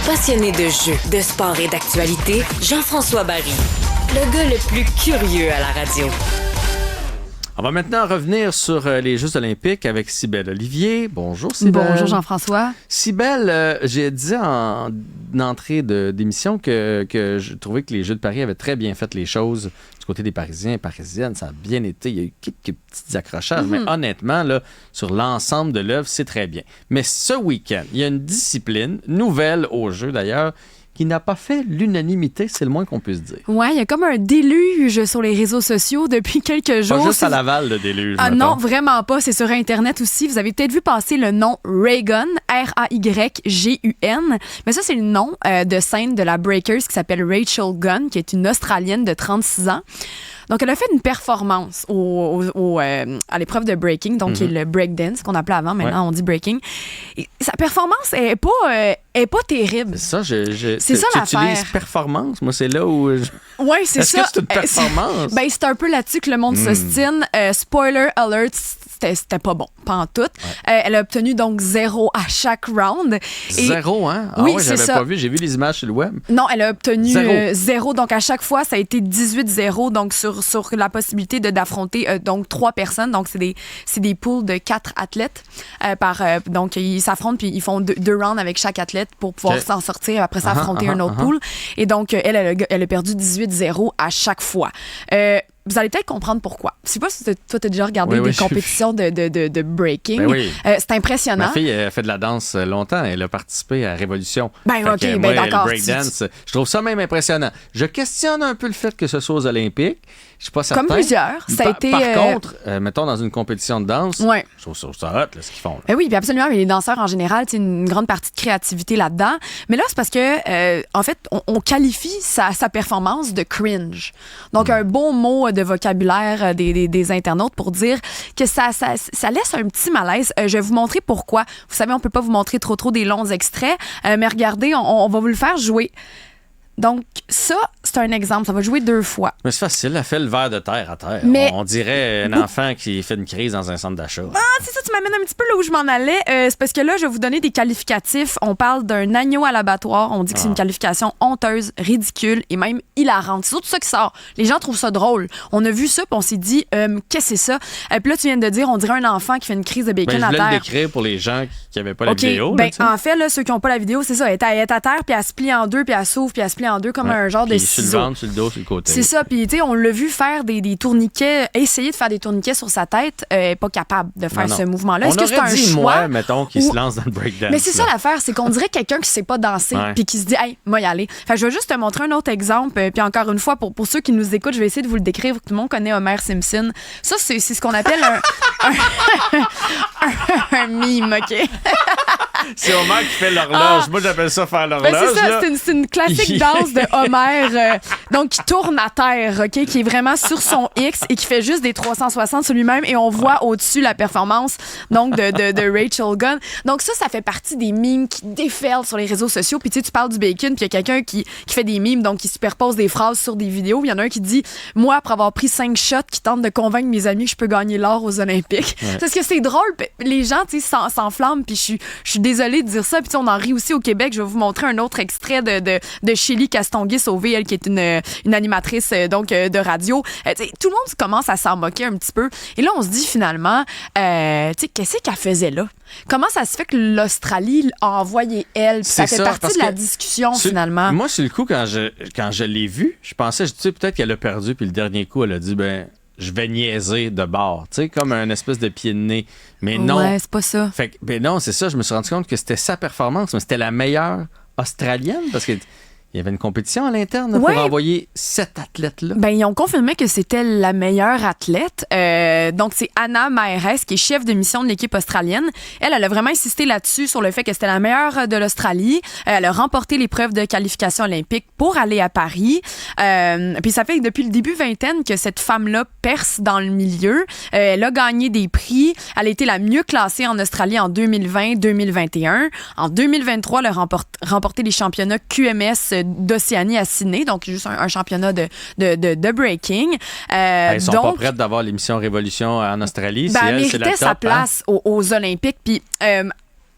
Passionné de jeux, de sport et d'actualité, Jean-François Barry. Le gars le plus curieux à la radio. On va maintenant revenir sur les Jeux olympiques avec Cybèle Olivier. Bonjour Cybèle. Bonjour Jean-François. Cybèle, j'ai dit en entrée d'émission que je trouvais que les Jeux de Paris avaient très bien fait les choses du côté des Parisiens et Parisiennes. Ça a bien été. Il y a eu quelques petits accrochages, mais honnêtement, là, sur l'ensemble de l'œuvre, c'est très bien. Mais ce week-end, il y a une discipline, nouvelle aux Jeux d'ailleurs, qui n'a pas fait l'unanimité, c'est le moins qu'on puisse dire. Oui, il y a comme un déluge sur les réseaux sociaux depuis quelques jours. Pas juste à Laval, le déluge. Ah non, vraiment pas. C'est sur Internet aussi. Vous avez peut-être vu passer le nom Raygun, R-A-Y-G-U-N. Mais ça, c'est le nom de scène de la breakers qui s'appelle Rachel Gunn, qui est une Australienne de 36 ans. Donc, elle a fait une performance à l'épreuve de breaking, donc qui est le breakdance qu'on appelait avant. Maintenant, on dit breaking. Et sa performance est pas terrible. C'est ça, c'est ça l'affaire. Tu utilises performance. Moi, c'est là où... Oui, c'est Est-ce ça. que c'est une performance? C'est un peu là-dessus que le monde s'ostine. Spoiler alert, c'était pas bon, pas en tout. Elle a obtenu donc 0 à chaque round. 0, hein? Ah oui, ouais, c'est j'avais ça. pas vu, j'ai vu les images sur le web. Non, elle a obtenu 0. 0. Donc, à chaque fois, ça a été 18-0. Donc, sur la possibilité d'affronter donc 3 personnes. Donc, c'est des poules de 4 athlètes. Donc, ils s'affrontent puis ils font 2 rounds avec chaque athlète pour pouvoir s'en sortir. Après ça, affronter un autre pool. Et donc, elle a perdu 18-0 à chaque fois. Vous allez peut-être comprendre pourquoi. Je sais pas si toi, tu as déjà regardé des compétitions de breaking. Ben oui. C'est impressionnant. Ma fille a fait de la danse longtemps. Elle a participé à Révolution. Moi, d'accord. Le breakdance, je trouve ça même impressionnant. Je questionne un peu le fait que ce soit aux Olympiques. Je suis pas certain. Comme plusieurs. Ça a été, par contre, mettons dans une compétition de danse, je trouve ça hot, là, ce qu'ils font. Oui, puis absolument. Mais les danseurs, en général, c'est une grande partie de créativité là-dedans. Mais là, c'est parce que, en fait, on qualifie sa performance de cringe. Donc, un bon mot de vocabulaire des internautes pour dire que ça laisse un petit malaise. Je vais vous montrer pourquoi. Vous savez, on peut pas vous montrer trop des longs extraits, mais regardez, on va vous le faire jouer. Donc, ça, c'est un exemple. Ça va jouer 2 fois. Mais c'est facile, elle fait le verre de terre à terre. Mais on dirait un enfant qui fait une crise dans un centre d'achat. Ah, c'est ça, tu m'amènes un petit peu là où je m'en allais. C'est parce que là, je vais vous donner des qualificatifs. On parle d'un agneau à l'abattoir. On dit que c'est une qualification honteuse, ridicule et même hilarante. C'est surtout ça qui sort. Les gens trouvent ça drôle. On a vu ça, puis on s'est dit, qu'est-ce que c'est ça? Puis là, tu viens de dire, on dirait un enfant qui fait une crise de bacon à terre. Je voulais le décrire pour les gens qui n'avaient pas la vidéo. En fait, là, ceux qui n'ont pas la vidéo, c'est ça. Elle est à terre, puis elle se plie en deux, puis elle s'ouvre, puis elle se plie en deux comme un genre de ciseaux. Sur le ventre, sur le dos, sur le côté. C'est ça. Puis, tu sais, on l'a vu faire des tourniquets, essayer de faire des tourniquets sur sa tête. Elle n'est pas capable de faire ce mouvement-là. Est-ce que c'est un choix? Moi, mettons, qui se lance dans le breakdance. Mais c'est ça l'affaire, c'est qu'on dirait quelqu'un qui ne sait pas danser, puis qui se dit, hey, moi y aller. Fait, je vais juste te montrer un autre exemple. Puis encore une fois, pour ceux qui nous écoutent, je vais essayer de vous le décrire. Tout le monde connaît Homer Simpson. Ça, c'est ce qu'on appelle un mime, OK? C'est Homer qui fait l'horloge. Moi, j'appelle ça faire l'horloge. C'est ça, c'est une classique danse de Homer, donc qui tourne à terre, OK, qui est vraiment sur son X et qui fait juste des 360 sur lui-même. Et on voit au-dessus la performance donc de Rachel Gunn. Donc ça fait partie des mimes qui déferlent sur les réseaux sociaux. Puis tu sais, tu parles du bacon, puis il y a quelqu'un qui fait des mimes, donc qui superpose des phrases sur des vidéos. Il y en a un qui dit « Moi, après avoir pris 5 shots, qui tente de convaincre mes amis que je peux gagner l'or aux Olympiques. » Parce que c'est drôle. Les gens, tu sais, s'enflamment, puis je suis désolée de dire ça. Puis on en rit aussi au Québec. Je vais vous montrer un autre extrait de Shelly Castonguay-Sauvé, elle qui est une animatrice de radio. Tout le monde commence à s'en moquer un petit peu. Et là, on se dit finalement, qu'est-ce qu'elle faisait là? Comment ça se fait que l'Australie a envoyé elle? Puis ça fait partie de la discussion finalement. Moi, sur le coup, quand je l'ai vue, je pensais, peut-être qu'elle a perdu, puis le dernier coup, elle a dit, je vais niaiser de bord, tu sais, comme un espèce de pied de nez. Mais non. Ouais, c'est pas ça. Fait que, non, c'est ça, je me suis rendu compte que c'était sa performance, mais c'était la meilleure australienne, parce que il y avait une compétition à l'interne pour envoyer 7 athlètes-là. Ils ont confirmé que c'était la meilleure athlète. Donc, c'est Anna Maheres, qui est chef de mission de l'équipe australienne. Elle a vraiment insisté là-dessus, sur le fait que c'était la meilleure de l'Australie. Elle a remporté l'épreuve de qualification olympique pour aller à Paris. Puis ça fait depuis le début vingtaine que cette femme-là perce dans le milieu. Elle a gagné des prix. Elle a été la mieux classée en Australie en 2020-2021. En 2023, elle a remporté les championnats QMS d'Océanie à Sydney, donc juste un championnat de breaking. Ils sont pas prêtes d'avoir l'émission Révolution en Australie. Elle méritait sa place aux Olympiques. Puis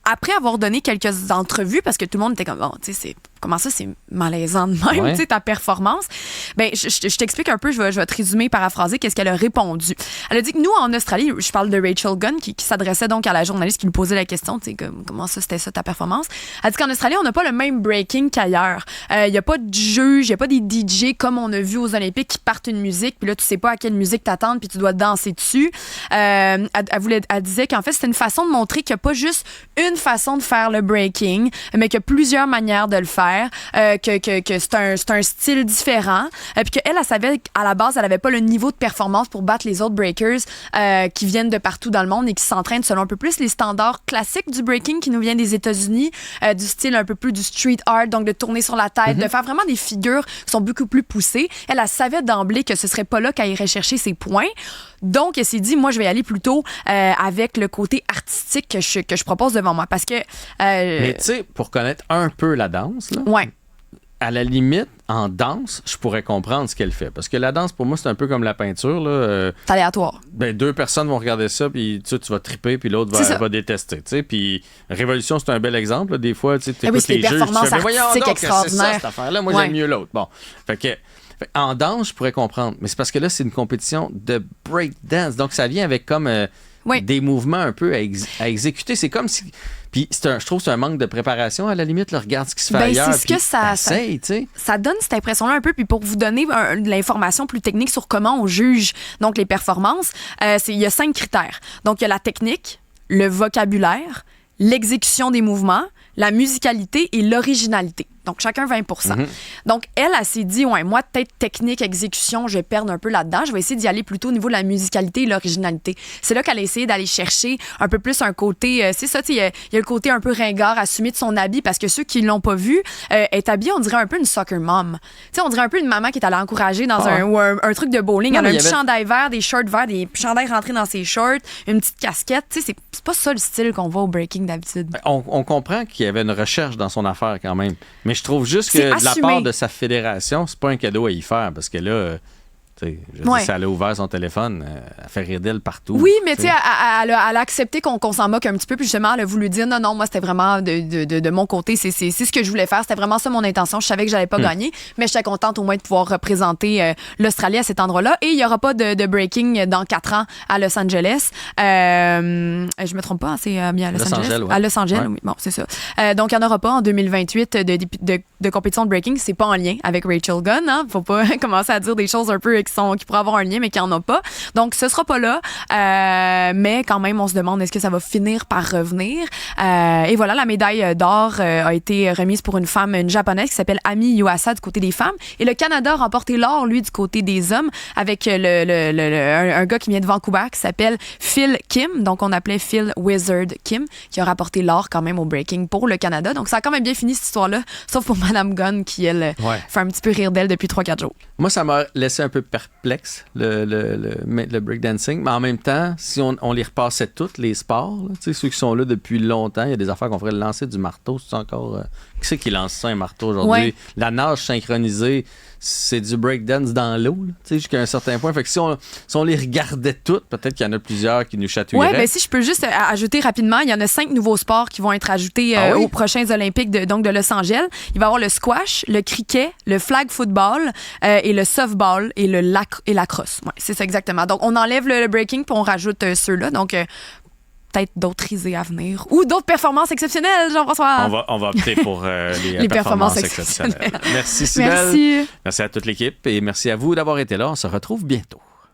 après avoir donné quelques entrevues, parce que tout le monde était comme, bon, tu sais, comment ça, c'est malaisant de même, tu sais, ta performance. Ben, je t'explique un peu, je vais te résumer, paraphraser, qu'est-ce qu'elle a répondu. Elle a dit que nous, en Australie, je parle de Rachel Gunn, qui s'adressait donc à la journaliste qui lui posait la question, tu sais, comment ça, c'était ça, ta performance. Elle dit qu'en Australie, on n'a pas le même breaking qu'ailleurs. Il n'y a pas de juge, il n'y a pas des DJ comme on a vu aux Olympiques qui partent une musique, puis là, tu sais pas à quelle musique t'attendre, puis tu dois danser dessus. Elle disait qu'en fait, c'était une façon de montrer qu'il n'y a pas juste une façon de faire le breaking, mais qu'il y a plusieurs manières de le faire, que c'est un style différent, puis qu'elle, elle savait qu'à la base, elle n'avait pas le niveau de performance pour battre les autres breakers qui viennent de partout dans le monde et qui s'entraînent selon un peu plus les standards classiques du breaking qui nous vient des États-Unis, du style un peu plus du street art, donc de tourner sur la tête, de faire vraiment des figures qui sont beaucoup plus poussées. Elle savait d'emblée que ce serait pas là qu'elle irait chercher ses points. Donc, elle s'est dit, moi, je vais aller plutôt avec le côté artistique que je propose devant moi. Parce que... Mais tu sais, pour connaître un peu la danse, là, à la limite, en danse, je pourrais comprendre ce qu'elle fait. Parce que la danse, pour moi, c'est un peu comme la peinture. Là, c'est aléatoire. Ben, deux personnes vont regarder ça, puis tu vas triper, puis l'autre va détester. Puis Révolution, c'est un bel exemple. Là. Des fois, tu écoutes les jeux, tu fais, voyons donc, c'est ça, cette affaire-là. Moi, j'aime mieux l'autre. Bon, en danse, je pourrais comprendre. Mais c'est parce que là, c'est une compétition de breakdance. Donc, ça vient avec comme des mouvements un peu à exécuter. C'est comme si... Puis je trouve que c'est un manque de préparation, à la limite. Là, regarde ce qui se fait ailleurs. C'est ce que ça donne cette impression-là un peu. Puis pour vous donner de l'information plus technique sur comment on juge donc les performances, il y a 5 critères. Donc, il y a la technique, le vocabulaire, l'exécution des mouvements, la musicalité et l'originalité. Donc, chacun 20 %. Donc, elle s'est dit, moi, peut-être technique, exécution, je vais perdre un peu là-dedans. Je vais essayer d'y aller plutôt au niveau de la musicalité et l'originalité. C'est là qu'elle a essayé d'aller chercher un peu plus un côté... c'est ça, il y a le côté un peu ringard assumé de son habit, parce que ceux qui l'ont pas vu, est habillée, on dirait un peu une soccer mom. Tu sais, on dirait un peu une maman qui est allée encourager dans un truc de bowling. Elle a un petit chandail vert, des shorts verts, des chandails rentrés dans ses shorts, une petite casquette. Tu sais, c'est pas ça le style qu'on voit au breaking d'habitude. On comprend qu'il y avait une recherche dans son affaire quand même. Mais je trouve juste que de la part de sa fédération, c'est pas un cadeau à y faire, parce que là, si elle a ouvert son téléphone, elle fait rire d'elle partout. Oui, mais tu sais, elle a accepté qu'on s'en moque un petit peu, puis justement, elle a voulu dire non, moi, c'était vraiment de mon côté, c'est ce que je voulais faire, c'était vraiment ça mon intention. Je savais que j'allais pas gagner, mais j'étais contente au moins de pouvoir représenter l'Australie à cet endroit-là. Et il y aura pas de breaking dans 4 ans à Los Angeles. Je me trompe pas, c'est bien à Los Angeles. À Los Angeles, oui. Bon, c'est ça. Donc, il n'y en aura pas en 2028 de compétition de breaking. C'est pas en lien avec Rachel Gunn. Hein? Faut pas commencer à dire des choses un peu qui pourraient avoir un lien, mais qui n'en ont pas. Donc, ce sera pas là. Mais quand même, on se demande est-ce que ça va finir par revenir. Et voilà, la médaille d'or a été remise pour une japonaise qui s'appelle Ami Yuasa du côté des femmes. Et le Canada a remporté l'or, lui, du côté des hommes, avec un gars qui vient de Vancouver qui s'appelle Phil Kim. Donc, on appelait Phil Wizard Kim, qui a rapporté l'or quand même au breaking pour le Canada. Donc, ça a quand même bien fini cette histoire-là, sauf pour Madame Gunn qui, elle, fait un petit peu rire d'elle depuis 3-4 jours. Moi, ça m'a laissé un peu perplexe, le breakdancing. Mais en même temps, si on les repassait toutes, les sports, là, ceux qui sont là depuis longtemps, il y a des affaires qu'on ferait lancer du marteau. C'est encore... qui c'est qui lance ça, un marteau aujourd'hui? La nage synchronisée, c'est du breakdance dans l'eau, jusqu'à un certain point. Fait que si on les regardait toutes, peut-être qu'il y en a plusieurs qui nous chatouilleraient. Oui, bien si je peux juste ajouter rapidement, il y en a 5 nouveaux sports qui vont être ajoutés aux prochains Olympiques de Los Angeles. Il va y avoir le squash, le cricket, le flag football et le softball et la crosse. Ouais, c'est ça exactement. Donc, on enlève le breaking puis on rajoute ceux-là. Donc, peut-être d'autres risées à venir ou d'autres performances exceptionnelles, Jean-François. On va opter pour les performances exceptionnelles. Merci, Cybèle. Merci à toute l'équipe et merci à vous d'avoir été là. On se retrouve bientôt.